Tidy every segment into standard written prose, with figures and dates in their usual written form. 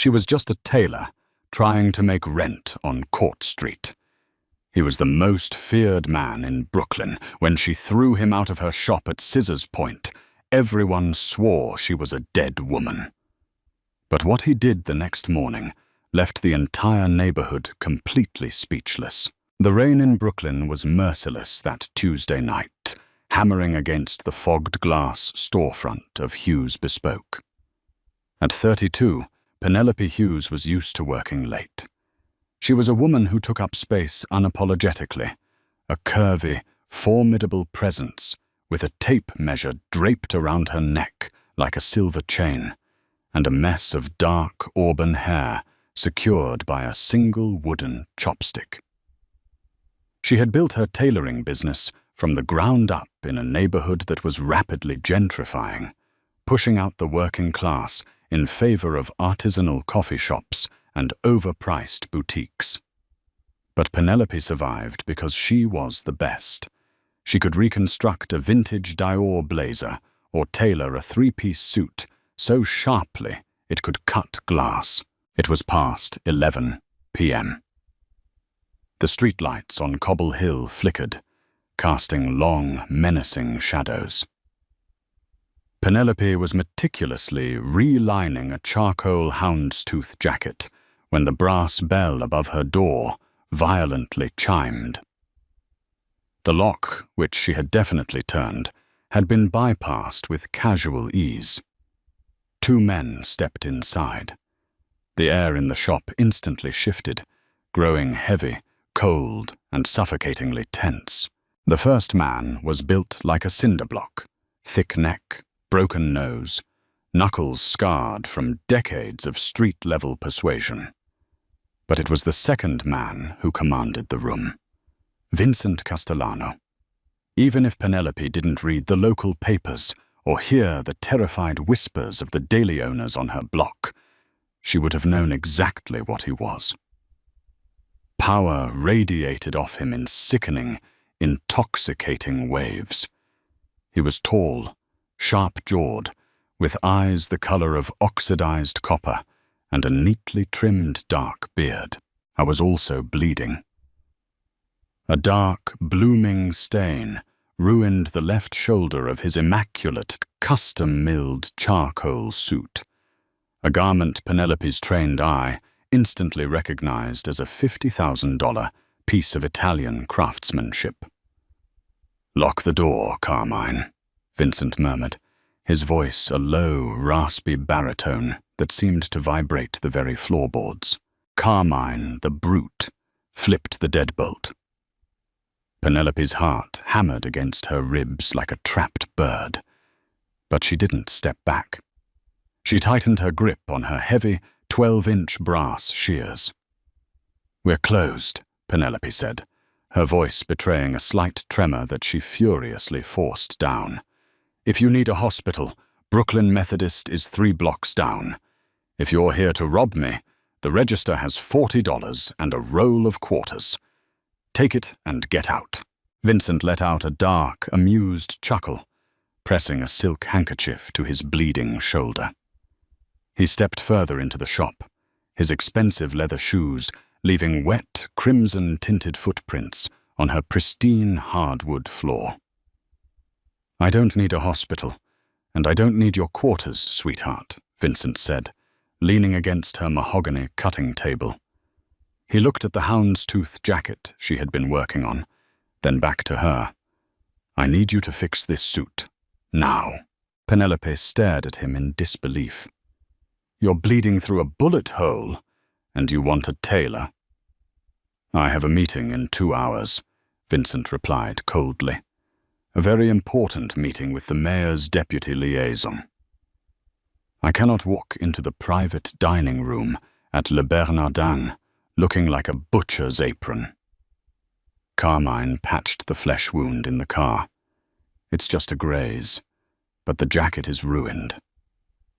She was just a tailor, trying to make rent on Court Street. He was the most feared man in Brooklyn. When she threw him out of her shop at Scissors Point, everyone swore she was a dead woman. But what he did the next morning left the entire neighborhood completely speechless. The rain in Brooklyn was merciless that Tuesday night, hammering against the fogged glass storefront of Hughes Bespoke. At 32, Penelope Hughes was used to working late. She was a woman who took up space unapologetically, a curvy, formidable presence with a tape measure draped around her neck like a silver chain, and a mess of dark auburn hair secured by a single wooden chopstick. She had built her tailoring business from the ground up in a neighborhood that was rapidly gentrifying, pushing out the working class in favor of artisanal coffee shops and overpriced boutiques. But Penelope survived because she was the best. She could reconstruct a vintage Dior blazer or tailor a three-piece suit so sharply it could cut glass. It was past 11 p.m. The streetlights on Cobble Hill flickered, casting long, menacing shadows. Penelope was meticulously relining a charcoal houndstooth jacket when the brass bell above her door violently chimed. The lock, which she had definitely turned, had been bypassed with casual ease. Two men stepped inside. The air in the shop instantly shifted, growing heavy, cold, and suffocatingly tense. The first man was built like a cinder block, thick neck, broken nose, knuckles scarred from decades of street-level persuasion. But it was the second man who commanded the room, Vincent Castellano. Even if Penelope didn't read the local papers or hear the terrified whispers of the daily owners on her block, she would have known exactly what he was. Power radiated off him in sickening, intoxicating waves. He was tall, sharp-jawed, with eyes the color of oxidized copper and a neatly trimmed dark beard. I was also bleeding. A dark, blooming stain ruined the left shoulder of his immaculate, custom-milled charcoal suit, a garment Penelope's trained eye instantly recognized as a $50,000 piece of Italian craftsmanship. "Lock the door, Carmine," Vincent murmured, his voice a low, raspy baritone that seemed to vibrate the very floorboards. Carmine, the brute, flipped the deadbolt. Penelope's heart hammered against her ribs like a trapped bird, but she didn't step back. She tightened her grip on her heavy, 12-inch brass shears. "We're closed," Penelope said, her voice betraying a slight tremor that she furiously forced down. "If you need a hospital, Brooklyn Methodist is 3 blocks down. If you're here to rob me, the register has $40 and a roll of quarters. Take it and get out." Vincent let out a dark, amused chuckle, pressing a silk handkerchief to his bleeding shoulder. He stepped further into the shop, his expensive leather shoes leaving wet, crimson-tinted footprints on her pristine hardwood floor. "I don't need a hospital, and I don't need your quarters, sweetheart," Vincent said, leaning against her mahogany cutting table. He looked at the houndstooth jacket she had been working on, then back to her. "I need you to fix this suit. Now." Penelope stared at him in disbelief. "You're bleeding through a bullet hole, and you want a tailor?" "I have a meeting in 2 hours," Vincent replied coldly. "A very important meeting with the mayor's deputy liaison. I cannot walk into the private dining room at Le Bernardin looking like a butcher's apron." Carmine patched the flesh wound in the car. "It's just a graze, but the jacket is ruined.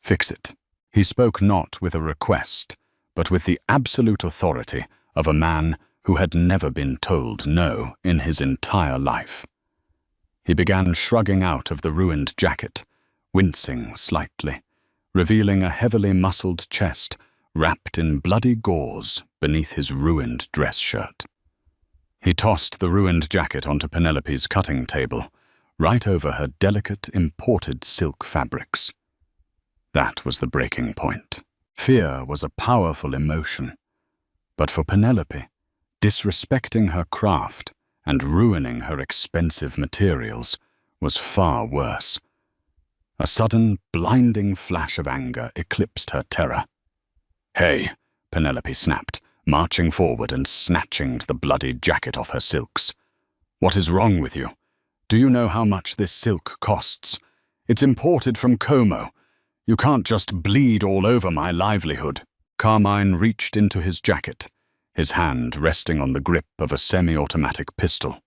Fix it." He spoke not with a request, but with the absolute authority of a man who had never been told no in his entire life. He began shrugging out of the ruined jacket, wincing slightly, revealing a heavily muscled chest wrapped in bloody gauze beneath his ruined dress shirt. He tossed the ruined jacket onto Penelope's cutting table, right over her delicate imported silk fabrics. That was the breaking point. Fear was a powerful emotion, but for Penelope, disrespecting her craft and ruining her expensive materials was far worse. A sudden, blinding flash of anger eclipsed her terror. "Hey," Penelope snapped, marching forward and snatching the bloody jacket off her silks. "What is wrong with you? Do you know how much this silk costs? It's imported from Como. You can't just bleed all over my livelihood." Carmine reached into his jacket, his hand resting on the grip of a semi-automatic pistol.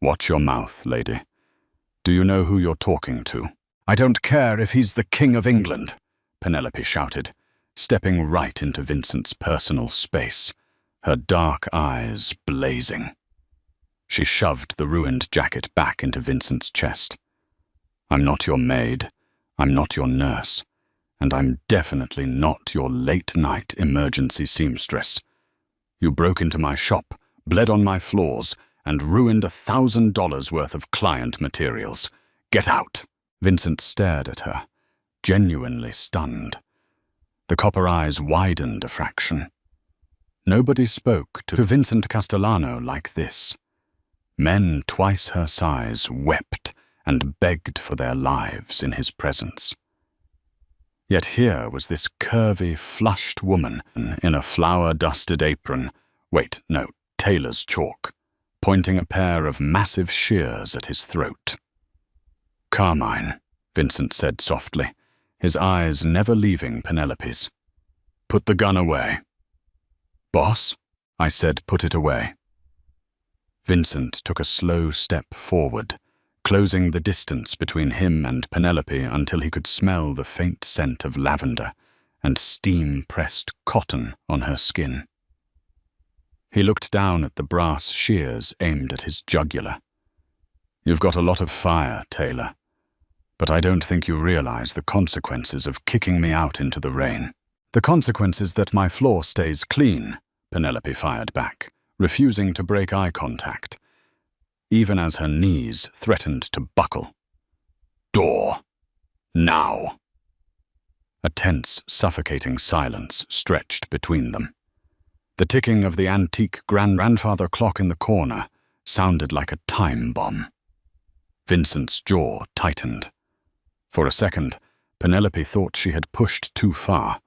"Watch your mouth, lady. Do you know who you're talking to?" "I don't care if he's the King of England," Penelope shouted, stepping right into Vincent's personal space, her dark eyes blazing. She shoved the ruined jacket back into Vincent's chest. "I'm not your maid, I'm not your nurse, and I'm definitely not your late-night emergency seamstress. You broke into my shop, bled on my floors, and ruined $1,000 worth of client materials. Get out!" Vincent stared at her, genuinely stunned. The copper eyes widened a fraction. Nobody spoke to Vincent Castellano like this. Men twice her size wept and begged for their lives in his presence. Yet here was this curvy, flushed woman in a flour-dusted apron, tailor's chalk, pointing a pair of massive shears at his throat. "Carmine," Vincent said softly, his eyes never leaving Penelope's. "Put the gun away." "Boss?" I said, "put it away." Vincent took a slow step forward, closing the distance between him and Penelope until he could smell the faint scent of lavender and steam-pressed cotton on her skin. He looked down at the brass shears aimed at his jugular. "You've got a lot of fire, Tailor, but I don't think you realize the consequences of kicking me out into the rain." "The consequence is that my floor stays clean," Penelope fired back, refusing to break eye contact, even as her knees threatened to buckle. "Door. Now." A tense, suffocating silence stretched between them. The ticking of the antique grandfather clock in the corner sounded like a time bomb. Vincent's jaw tightened. For a second, Penelope thought she had pushed too far,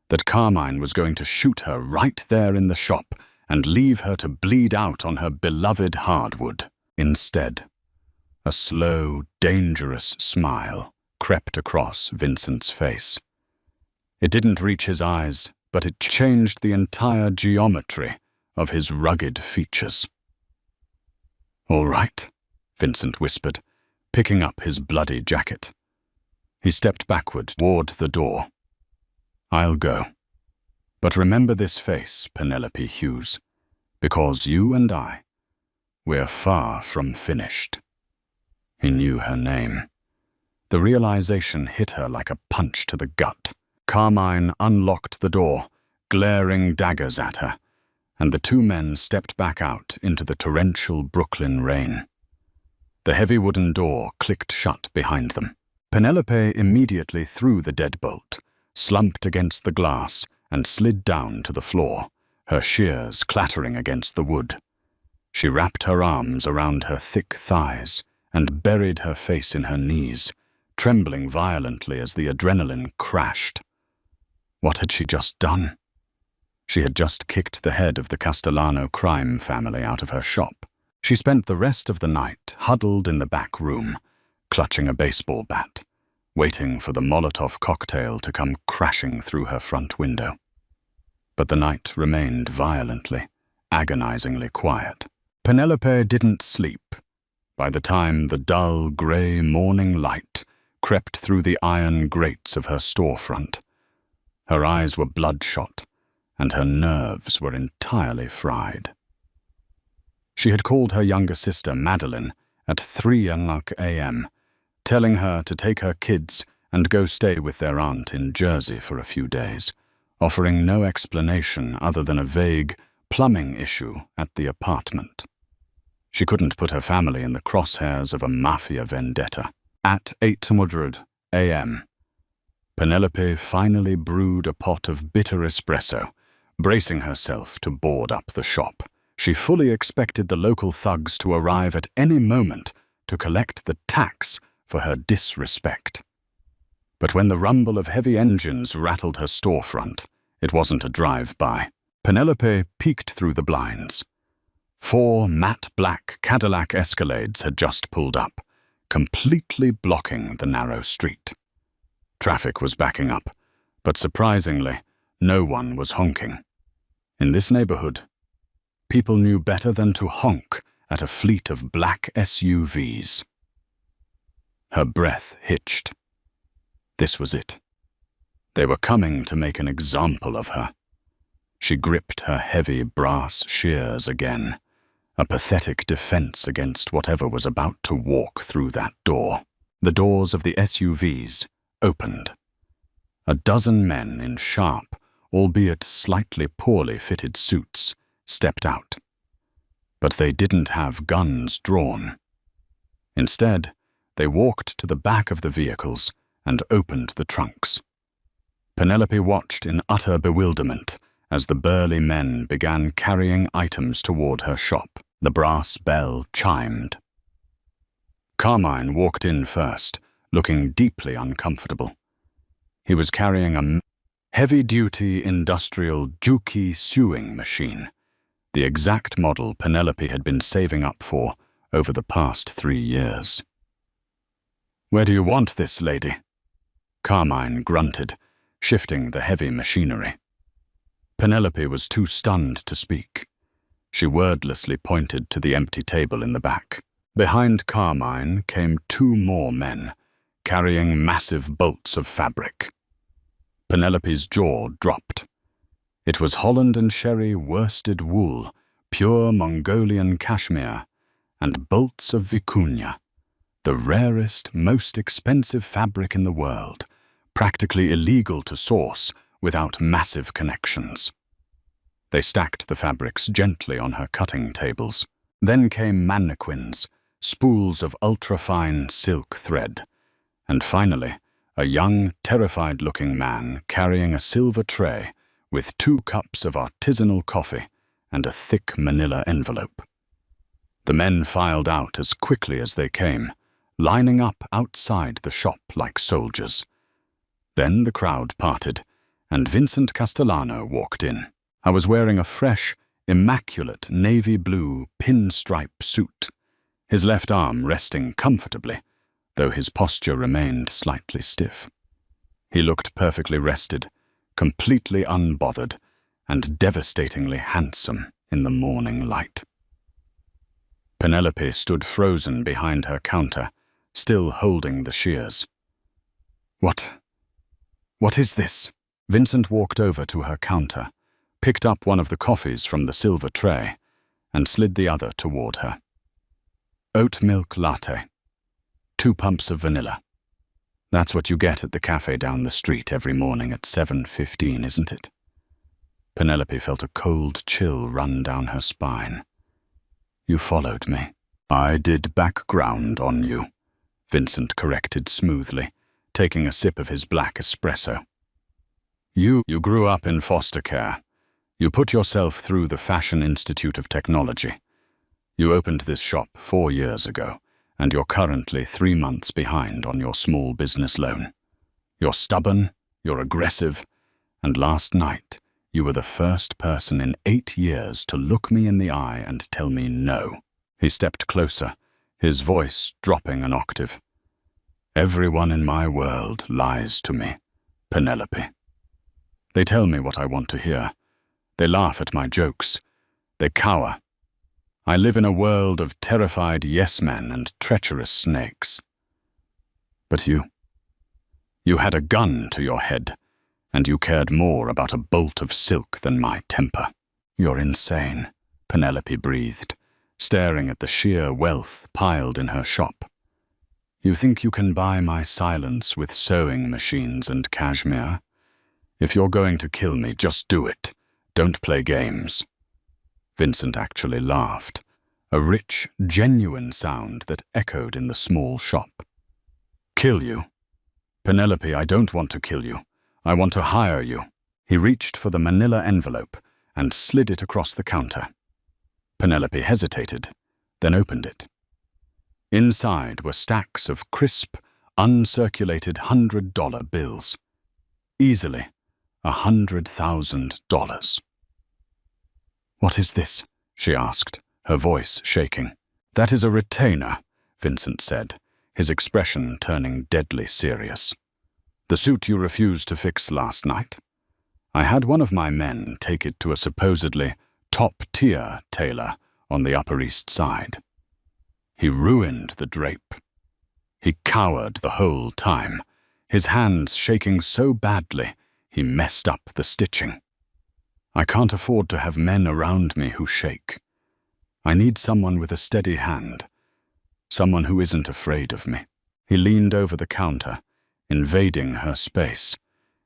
that Carmine was going to shoot her right there in the shop and leave her to bleed out on her beloved hardwood. Instead, a slow, dangerous smile crept across Vincent's face. It didn't reach his eyes, but it changed the entire geometry of his rugged features. "All right," Vincent whispered, picking up his bloody jacket. He stepped backward toward the door. "I'll go. But remember this face, Penelope Hughes, because you and we're far from finished." He knew her name. The realization hit her like a punch to the gut. Carmine unlocked the door, glaring daggers at her, and the two men stepped back out into the torrential Brooklyn rain. The heavy wooden door clicked shut behind them. Penelope immediately threw the deadbolt, slumped against the glass, and slid down to the floor, her shears clattering against the wood. She wrapped her arms around her thick thighs and buried her face in her knees, trembling violently as the adrenaline crashed. What had she just done? She had just kicked the head of the Castellano crime family out of her shop. She spent the rest of the night huddled in the back room, clutching a baseball bat, waiting for the Molotov cocktail to come crashing through her front window. But the night remained violently, agonizingly quiet. Penelope didn't sleep. By the time the dull, grey morning light crept through the iron grates of her storefront, her eyes were bloodshot, and her nerves were entirely fried. She had called her younger sister, Madeline, at 3 a.m., telling her to take her kids and go stay with their aunt in Jersey for a few days, offering no explanation other than a vague plumbing issue at the apartment. She couldn't put her family in the crosshairs of a mafia vendetta. At 8:00 a.m., Penelope finally brewed a pot of bitter espresso, bracing herself to board up the shop. She fully expected the local thugs to arrive at any moment to collect the tax for her disrespect. But when the rumble of heavy engines rattled her storefront, it wasn't a drive-by. Penelope peeked through the blinds. 4 matte black Cadillac Escalades had just pulled up, completely blocking the narrow street. Traffic was backing up, but surprisingly, no one was honking. In this neighborhood, people knew better than to honk at a fleet of black SUVs. Her breath hitched. This was it. They were coming to make an example of her. She gripped her heavy brass shears again, a pathetic defense against whatever was about to walk through that door. The doors of the SUVs opened. A dozen men in sharp, albeit slightly poorly fitted suits stepped out. But they didn't have guns drawn. Instead, they walked to the back of the vehicles and opened the trunks. Penelope watched in utter bewilderment as the burly men began carrying items toward her shop. The brass bell chimed. Carmine walked in first, looking deeply uncomfortable. He was carrying a heavy-duty industrial Juki sewing machine, the exact model Penelope had been saving up for over the past 3 years. "Where do you want this, lady?" Carmine grunted, shifting the heavy machinery. Penelope was too stunned to speak. She wordlessly pointed to the empty table in the back. Behind Carmine came 2 more men, carrying massive bolts of fabric. Penelope's jaw dropped. It was Holland and Sherry worsted wool, pure Mongolian cashmere, and bolts of vicuña, the rarest, most expensive fabric in the world, practically illegal to source without massive connections. They stacked the fabrics gently on her cutting tables. Then came mannequins, spools of ultrafine silk thread, and finally, a young, terrified-looking man carrying a silver tray with 2 cups of artisanal coffee and a thick manila envelope. The men filed out as quickly as they came, lining up outside the shop like soldiers. Then the crowd parted, and Vincent Castellano walked in. I was wearing a fresh, immaculate navy blue pinstripe suit, his left arm resting comfortably, though his posture remained slightly stiff. He looked perfectly rested, completely unbothered, and devastatingly handsome in the morning light. Penelope stood frozen behind her counter, still holding the shears. What is this?" Vincent walked over to her counter, picked up one of the coffees from the silver tray, and slid the other toward her. "Oat milk latte. 2 pumps of vanilla. That's what you get at the cafe down the street every morning at 7:15, isn't it?" Penelope felt a cold chill run down her spine. "You followed me." "I did background on you," Vincent corrected smoothly, taking a sip of his black espresso. You grew up in foster care. You put yourself through the Fashion Institute of Technology. You opened this shop 4 years ago, and you're currently 3 months behind on your small business loan. You're stubborn, you're aggressive, and last night you were the first person in 8 years to look me in the eye and tell me no. He stepped closer, his voice dropping an octave. "Everyone in my world lies to me, Penelope. They tell me what I want to hear. They laugh at my jokes. They cower. I live in a world of terrified yes-men and treacherous snakes. But you had a gun to your head, and you cared more about a bolt of silk than my temper." "You're insane," Penelope breathed, staring at the sheer wealth piled in her shop. "You think you can buy my silence with sewing machines and cashmere? If you're going to kill me, just do it. Don't play games. Vincent actually laughed, a rich, genuine sound that echoed in the small shop. Kill you? Penelope, I don't want to kill you. I want to hire you. He reached for the manila envelope and slid it across the counter. Penelope hesitated, then opened it. Inside were stacks of crisp, uncirculated $100 bills. Easily $100,000. What is this? She asked, her voice shaking. That is a retainer, Vincent said, his expression turning deadly serious. The suit you refused to fix last night? I had one of my men take it to a supposedly top-tier tailor on the Upper East Side. He ruined the drape. He cowered the whole time, his hands shaking so badly he messed up the stitching. I can't afford to have men around me who shake. I need someone with a steady hand, someone who isn't afraid of me. He leaned over the counter, invading her space,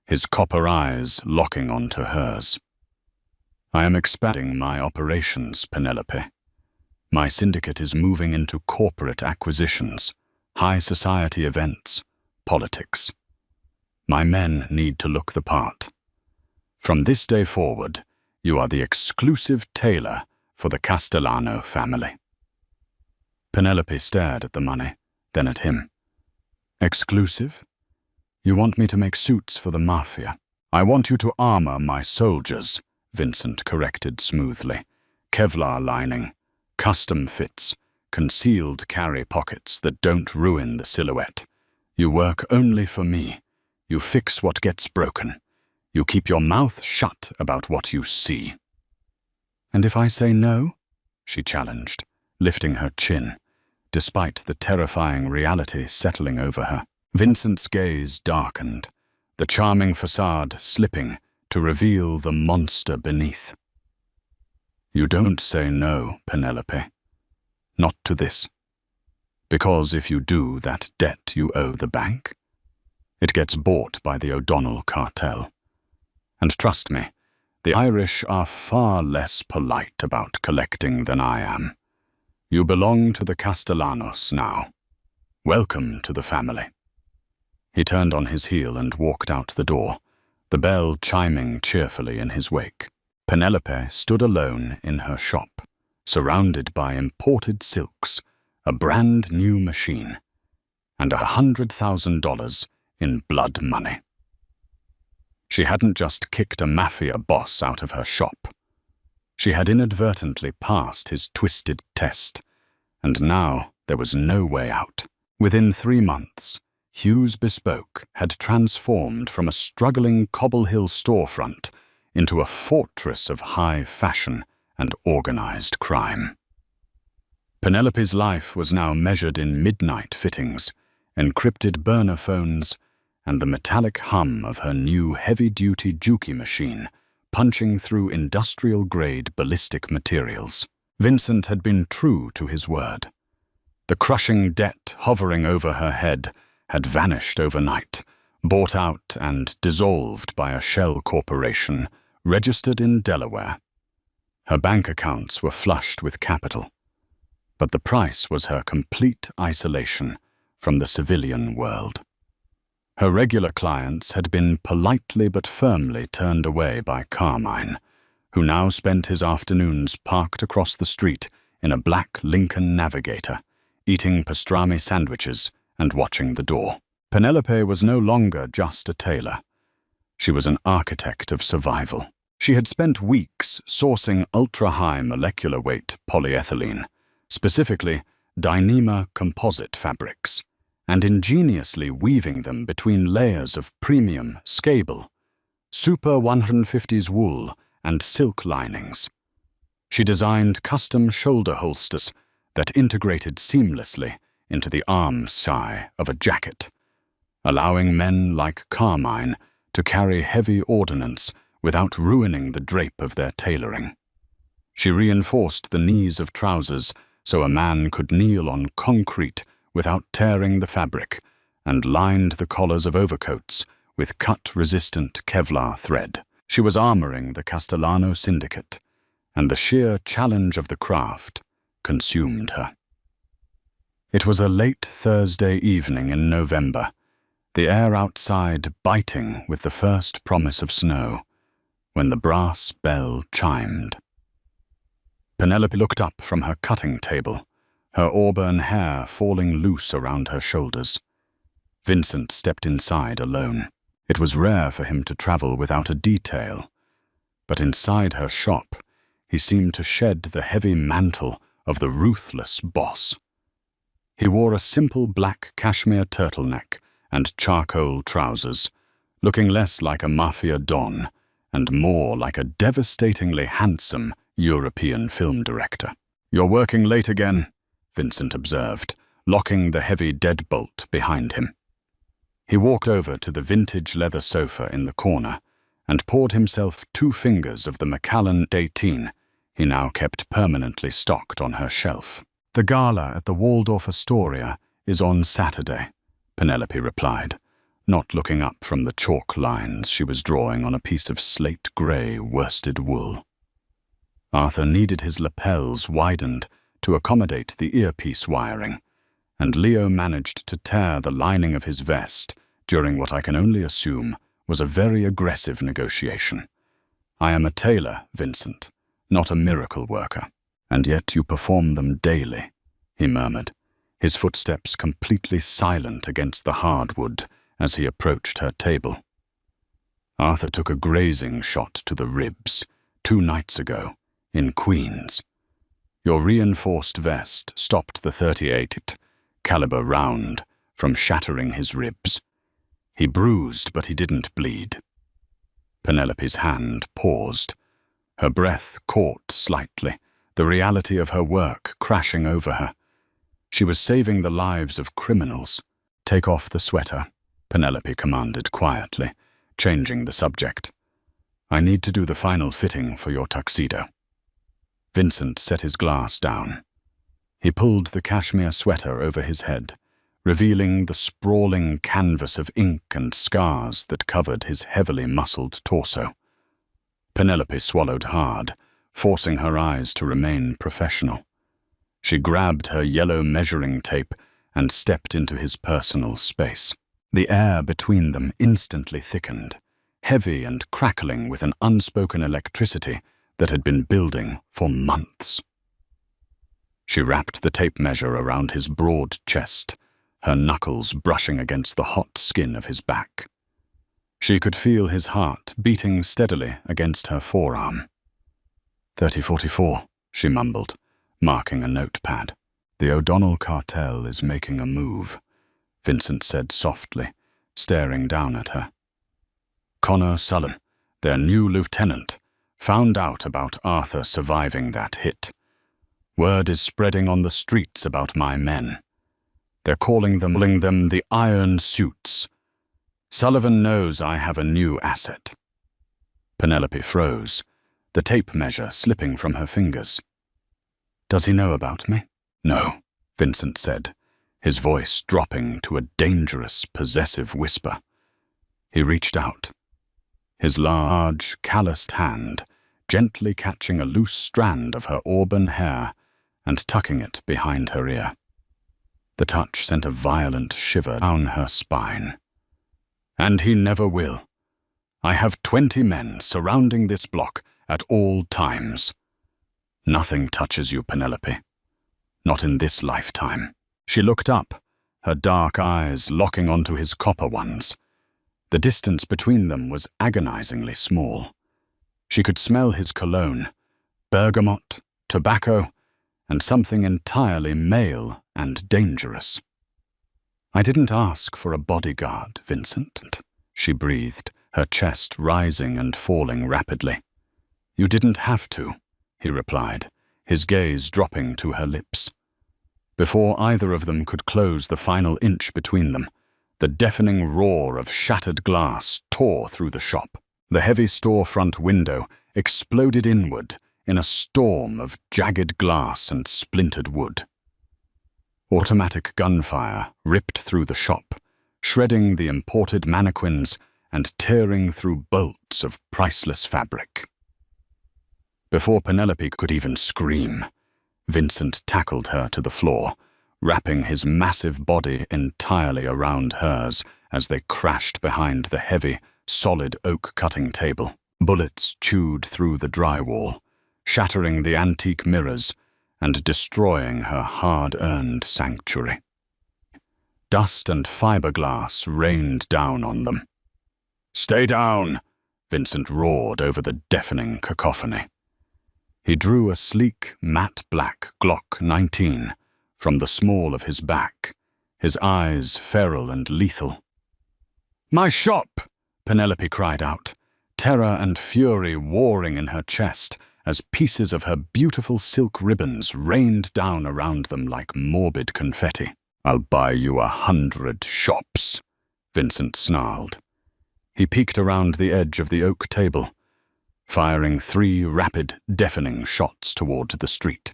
his copper eyes locking onto hers. I am expanding my operations, Penelope. My syndicate is moving into corporate acquisitions, high society events, politics. My men need to look the part. From this day forward, you are the exclusive tailor for the Castellano family. Penelope stared at the money, then at him. Exclusive? You want me to make suits for the Mafia? I want you to armor my soldiers, Vincent corrected smoothly. Kevlar lining, custom fits, concealed carry pockets that don't ruin the silhouette. You work only for me. You fix what gets broken. You keep your mouth shut about what you see. And if I say no? She challenged, lifting her chin, despite the terrifying reality settling over her. Vincent's gaze darkened, the charming facade slipping to reveal the monster beneath. You don't say no, Penelope. Not to this. Because if you do, that debt you owe the bank, it gets bought by the O'Donnell cartel. And trust me, the Irish are far less polite about collecting than I am. You belong to the Castellanos now. Welcome to the family. He turned on his heel and walked out the door, the bell chiming cheerfully in his wake. Penelope stood alone in her shop, surrounded by imported silks, a brand new machine, and $100,000 in blood money. She hadn't just kicked a mafia boss out of her shop. She had inadvertently passed his twisted test, and now there was no way out. Within 3 months, Hughes Bespoke had transformed from a struggling Cobble Hill storefront into a fortress of high fashion and organized crime. Penelope's life was now measured in midnight fittings, encrypted burner phones, and the metallic hum of her new heavy-duty Juki machine punching through industrial-grade ballistic materials. Vincent had been true to his word. The crushing debt hovering over her head had vanished overnight, bought out and dissolved by a shell corporation registered in Delaware. Her bank accounts were flushed with capital, but the price was her complete isolation from the civilian world. Her regular clients had been politely but firmly turned away by Carmine, who now spent his afternoons parked across the street in a black Lincoln Navigator, eating pastrami sandwiches and watching the door. Penelope was no longer just a tailor. She was an architect of survival. She had spent weeks sourcing ultra-high molecular weight polyethylene, specifically Dyneema composite fabrics, and ingeniously weaving them between layers of premium scable, Super 150s wool, and silk linings. She designed custom shoulder holsters that integrated seamlessly into the arm side of a jacket, allowing men like Carmine to carry heavy ordnance without ruining the drape of their tailoring. She reinforced the knees of trousers so a man could kneel on concrete without tearing the fabric, and lined the collars of overcoats with cut-resistant Kevlar thread. She was armoring the Castellano syndicate, and the sheer challenge of the craft consumed her. It was a late Thursday evening in November, the air outside biting with the first promise of snow, when the brass bell chimed. Penelope looked up from her cutting table, her auburn hair falling loose around her shoulders. Vincent stepped inside alone. It was rare for him to travel without a detail, but inside her shop, he seemed to shed the heavy mantle of the ruthless boss. He wore a simple black cashmere turtleneck and charcoal trousers, looking less like a mafia don and more like a devastatingly handsome European film director. "You're working late again," Vincent observed, locking the heavy deadbolt behind him. He walked over to the vintage leather sofa in the corner and poured himself 2 fingers of the Macallan 18 he now kept permanently stocked on her shelf. "The gala at the Waldorf Astoria is on Saturday," Penelope replied, not looking up from the chalk lines she was drawing on a piece of slate-grey worsted wool. Arthur needed his lapels widened to accommodate the earpiece wiring, and Leo managed to tear the lining of his vest during what I can only assume was a very aggressive negotiation. "I am a tailor, Vincent, not a miracle worker, and yet you perform them daily," he murmured, his footsteps completely silent against the hardwood as he approached her table. Arthur took a grazing shot to the ribs 2 nights ago, in Queens. Your reinforced vest stopped the .38 caliber round from shattering his ribs. He bruised, but he didn't bleed. Penelope's hand paused. Her breath caught slightly, the reality of her work crashing over her. She was saving the lives of criminals. "Take off the sweater," Penelope commanded quietly, changing the subject. "I need to do the final fitting for your tuxedo." Vincent set his glass down. He pulled the cashmere sweater over his head, revealing the sprawling canvas of ink and scars that covered his heavily muscled torso. Penelope swallowed hard, forcing her eyes to remain professional. She grabbed her yellow measuring tape and stepped into his personal space. The air between them instantly thickened, heavy and crackling with an unspoken electricity that had been building for months. She wrapped the tape measure around his broad chest, her knuckles brushing against the hot skin of his back. She could feel his heart beating steadily against her forearm. 3044, she mumbled, marking a notepad. "The O'Donnell cartel is making a move," Vincent said softly, staring down at her. "Connor Sullen, their new lieutenant, found out about Arthur surviving that hit. Word is spreading on the streets about my men. They're calling them the Iron Suits. Sullivan knows I have a new asset." Penelope froze, the tape measure slipping from her fingers. "Does he know about me?" "No," Vincent said, his voice dropping to a dangerous, possessive whisper. He reached out, his large, calloused hand gently catching a loose strand of her auburn hair and tucking it behind her ear. The touch sent a violent shiver down her spine. "And he never will. I have 20 men surrounding this block at all times. Nothing touches you, Penelope. Not in this lifetime." She looked up, her dark eyes locking onto his copper ones. The distance between them was agonizingly small. She could smell his cologne, bergamot, tobacco, and something entirely male and dangerous. "I didn't ask for a bodyguard, Vincent," she breathed, her chest rising and falling rapidly. "You didn't have to," he replied, his gaze dropping to her lips. Before either of them could close the final inch between them, the deafening roar of shattered glass tore through the shop. The heavy storefront window exploded inward in a storm of jagged glass and splintered wood. Automatic gunfire ripped through the shop, shredding the imported mannequins and tearing through bolts of priceless fabric. Before Penelope could even scream, Vincent tackled her to the floor, wrapping his massive body entirely around hers as they crashed behind the heavy, solid oak cutting table. Bullets chewed through the drywall, shattering the antique mirrors and destroying her hard-earned sanctuary. Dust and fiberglass rained down on them. "Stay down!" Vincent roared over the deafening cacophony. He drew a sleek, matte black Glock 19 from the small of his back, his eyes feral and lethal. "My shop!" Penelope cried out, terror and fury warring in her chest as pieces of her beautiful silk ribbons rained down around them like morbid confetti. "I'll buy you 100 shops," Vincent snarled. He peeked around the edge of the oak table, firing 3 rapid, deafening shots toward the street.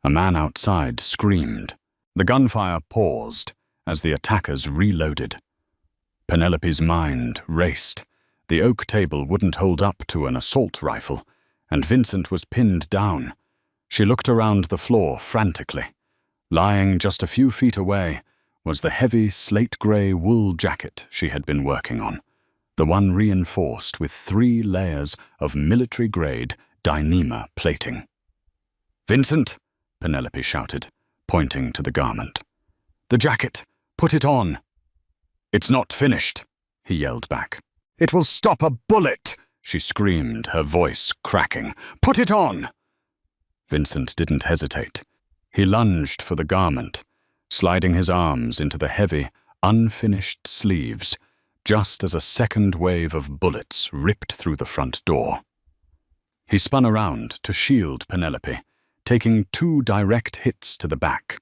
A man outside screamed. The gunfire paused as the attackers reloaded. Penelope's mind raced. The oak table wouldn't hold up to an assault rifle, and Vincent was pinned down. She looked around the floor frantically. Lying just a few feet away was the heavy slate-gray wool jacket she had been working on, the one reinforced with 3 layers of military-grade Dyneema plating. "Vincent!" Penelope shouted, pointing to the garment. "The jacket! Put it on!" "It's not finished," he yelled back. "It will stop a bullet!" she screamed, her voice cracking. "Put it on!" Vincent didn't hesitate. He lunged for the garment, sliding his arms into the heavy, unfinished sleeves, just as a second wave of bullets ripped through the front door. He spun around to shield Penelope, taking 2 direct hits to the back.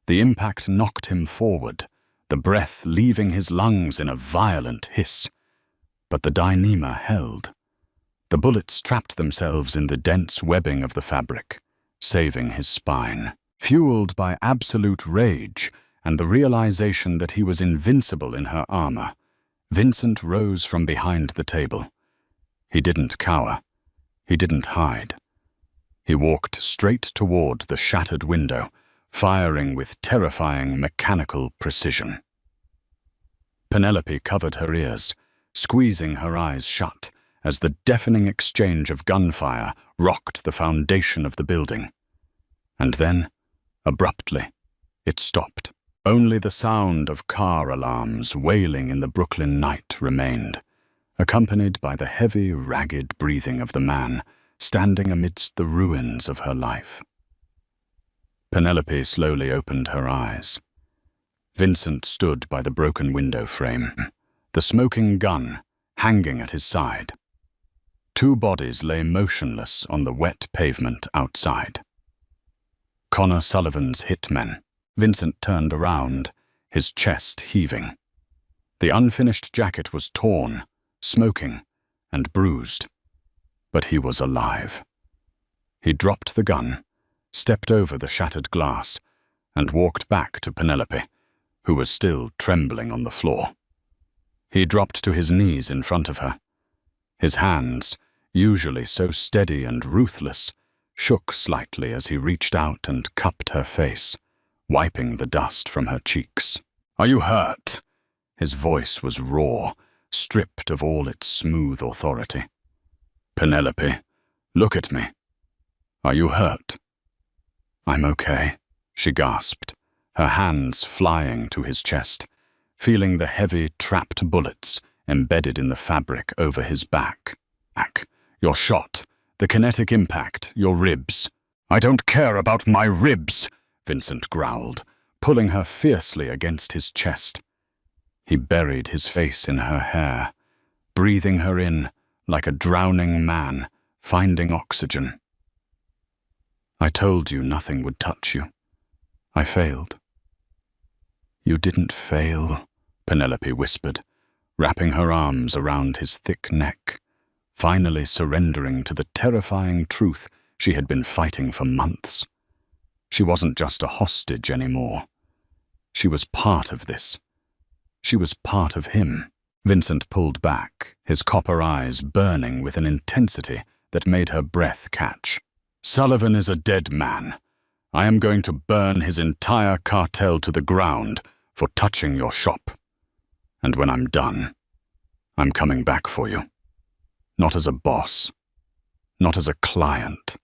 The impact knocked him forward, the breath leaving his lungs in a violent hiss. But the Dyneema held. The bullets trapped themselves in the dense webbing of the fabric, saving his spine. Fueled by absolute rage and the realization that he was invincible in her armor, Vincent rose from behind the table. He didn't cower. He didn't hide. He walked straight toward the shattered window, firing with terrifying mechanical precision. Penelope covered her ears, squeezing her eyes shut as the deafening exchange of gunfire rocked the foundation of the building. And then, abruptly, it stopped. Only the sound of car alarms wailing in the Brooklyn night remained, accompanied by the heavy, ragged breathing of the man standing amidst the ruins of her life. Penelope slowly opened her eyes. Vincent stood by the broken window frame, the smoking gun hanging at his side. 2 bodies lay motionless on the wet pavement outside. Connor Sullivan's hitmen. Vincent turned around, his chest heaving. The unfinished jacket was torn, smoking, and bruised. But he was alive. He dropped the gun, stepped over the shattered glass, and walked back to Penelope, who was still trembling on the floor. He dropped to his knees in front of her. His hands, usually so steady and ruthless, shook slightly as he reached out and cupped her face, wiping the dust from her cheeks. "Are you hurt?" His voice was raw, stripped of all its smooth authority. "Penelope, look at me. Are you hurt?" "I'm okay," she gasped, her hands flying to his chest, feeling the heavy, trapped bullets embedded in the fabric over his back. "You're shot. The kinetic impact, your ribs." "I don't care about my ribs," Vincent growled, pulling her fiercely against his chest. He buried his face in her hair, breathing her in like a drowning man finding oxygen. "I told you nothing would touch you. I failed." "You didn't fail," Penelope whispered, wrapping her arms around his thick neck, finally surrendering to the terrifying truth she had been fighting for months. She wasn't just a hostage anymore. She was part of this. She was part of him. Vincent pulled back, his copper eyes burning with an intensity that made her breath catch. "Sullivan is a dead man. I am going to burn his entire cartel to the ground for touching your shop. And when I'm done, I'm coming back for you. Not as a boss. Not as a client."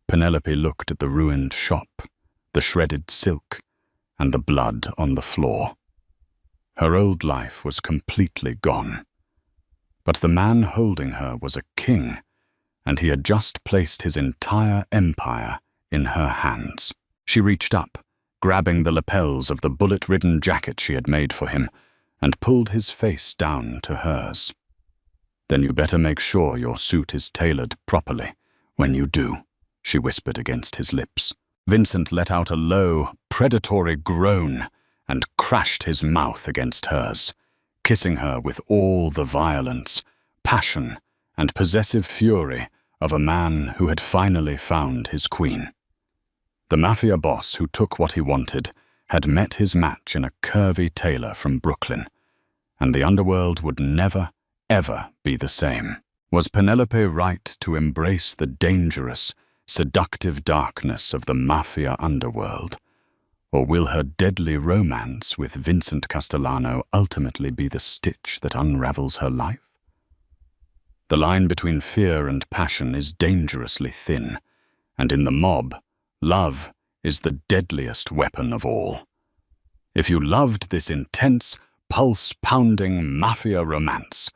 Penelope looked at the ruined shop, the shredded silk, and the blood on the floor. Her old life was completely gone. But the man holding her was a king, and he had just placed his entire empire in her hands. She reached up, grabbing the lapels of the bullet-ridden jacket she had made for him, and pulled his face down to hers. "Then you better make sure your suit is tailored properly when you do," she whispered against his lips. Vincent let out a low, predatory groan and crashed his mouth against hers, kissing her with all the violence, passion, and possessive fury of a man who had finally found his queen. The Mafia boss who took what he wanted had met his match in a Curvy Tailor from Brooklyn, and the underworld would never, ever be the same. Was Penelope right to embrace the dangerous, seductive darkness of the Mafia underworld? Or will her deadly romance with Vincent Castellano ultimately be the stitch that unravels her life? The line between fear and passion is dangerously thin, and in the mob, love is the deadliest weapon of all. If you loved this intense, pulse-pounding Mafia romance,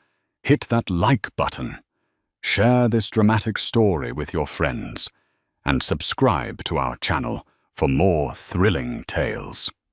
hit that like button, share this dramatic story with your friends, and subscribe to our channel for more thrilling tales.